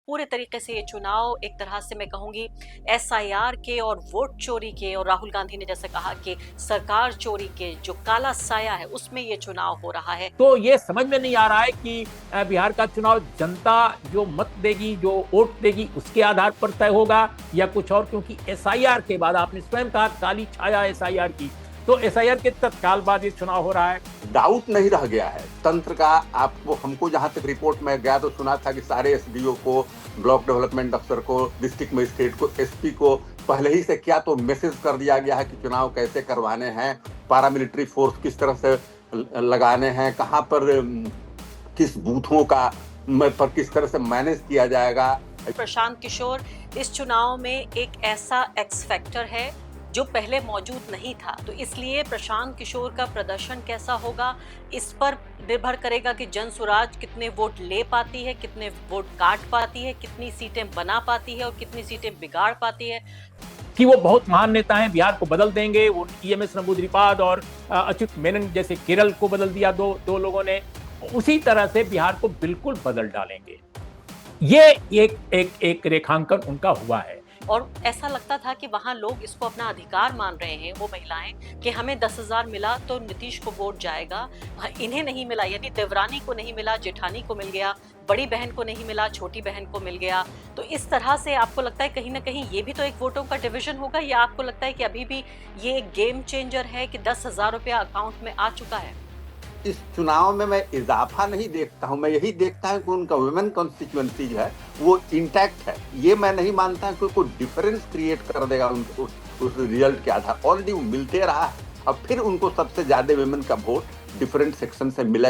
पूरे तरीके से ये चुनाव एक तरह से मैं कहूँगी एसआईआर के और वोट चोरी के, और राहुल गांधी ने जैसे कहा कि सरकार चोरी के जो काला साया है उसमें ये चुनाव हो रहा है। तो ये समझ में नहीं आ रहा है कि बिहार का चुनाव जनता जो मत देगी, जो वोट देगी उसके आधार पर तय होगा या कुछ और, क्योंकि एसआईआर के बाद आपने स्वयं कहा काली छाया एसआईआर की, तो एसआईआर के तत्काल बाद ये चुनाव हो रहा है। डाउट नहीं रह गया है तंत्र का। आपको हमको जहां तक रिपोर्ट में गया तो सुना था कि सारे एसडीओ को, ब्लॉक डेवलपमेंट अफसर को, डिस्ट्रिक्ट मजिस्ट्रेट को, एसपी को पहले ही से क्या तो मैसेज कर दिया गया है कि चुनाव कैसे करवाने हैं, पारामिलिट्री फोर्स किस तरह से लगाने हैं, कहां पर किस बूथों का पर किस तरह से मैनेज किया जाएगा। प्रशांत किशोर इस चुनाव में एक ऐसा एक्स फैक्टर है जो पहले मौजूद नहीं था, तो इसलिए प्रशांत किशोर का प्रदर्शन कैसा होगा इस पर निर्भर करेगा कि जनसुराज कितने वोट ले पाती है, कितने वोट काट पाती है, कितनी सीटें बना पाती है और कितनी सीटें बिगाड़ पाती है। कि वो बहुत महान नेता हैं, बिहार को बदल देंगे। वो ईएमएस नंबूदिरीपाद और अच्युत मेनन जैसे केरल को बदल दिया दो लोगों ने, उसी तरह से बिहार को बिल्कुल बदल डालेंगे। ये एक रेखांकन उनका हुआ है। और ऐसा लगता था कि वहां लोग इसको अपना अधिकार मान रहे हैं, वो महिलाएं, कि हमें 10,000 मिला तो नीतीश को वोट जाएगा, इन्हें नहीं मिला, यानी देवरानी को नहीं मिला, जेठानी को मिल गया, बड़ी बहन को नहीं मिला, छोटी बहन को मिल गया। तो इस तरह से आपको लगता है कहीं ना कहीं ये भी तो एक वोटों का डिवीजन होगा, या आपको लगता है कि अभी भी ये एक गेम चेंजर है कि 10,000 रुपया अकाउंट में आ चुका है? इस चुनाव में मैं इजाफा नहीं देखता हूं, मैं यही देखता हूं कि उनका वुमेन कॉन्स्टिट्यूएंसी है वो इंटैक्ट है। ये मैं नहीं मानता कि कोई डिफरेंस क्रिएट कर देगा उस रिजल्ट के आधार। ऑलरेडी वो मिलते रहा है, अब फिर उनको सबसे ज्यादा वुमेन का वोट डिफरेंट सेक्शन से मिला।